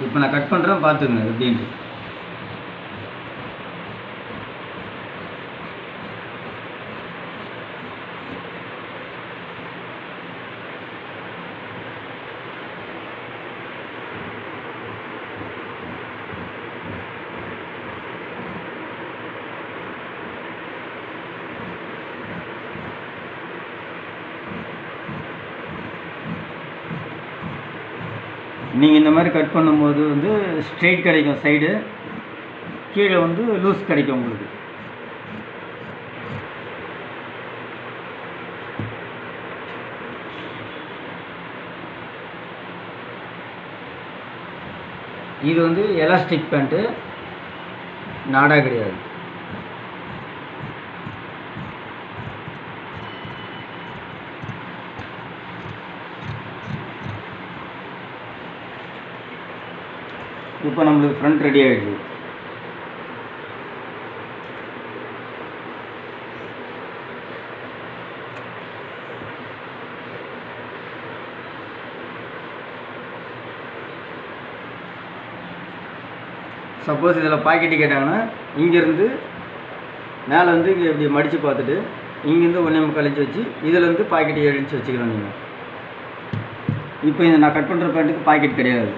இப்போ நான் கட் பண்ணுறேன், பார்த்துங்க எப்படின்ட்டு. நீங்கள் இந்த மாதிரி கட் பண்ணும்போது வந்து ஸ்ட்ரெயிட் கிடைக்கும் சைடு, கீழே வந்து லூஸ் கிடைக்கும் உங்களுக்கு. இது வந்து எலாஸ்டிக் பேண்ட்டு, நாடா கிடையாது. இப்போ நம்மளுக்கு ஃப்ரண்ட் ரெடி ஆகிடுது. சப்போஸ் இதில் பாக்கெட்டு கேட்டாங்கன்னா இங்கேருந்து மேலே வந்து இங்கே இப்படி மடித்து பார்த்துட்டு இங்கேருந்து 1.25 இன்ச் வச்சு இதிலேருந்து பாக்கெட்டு 7 இன்ச் வச்சுக்கலாம் நீங்கள். இப்போ இந்த நான் கட் பண்ணுற பேண்ட்டுக்கு பாக்கெட் கிடையாது.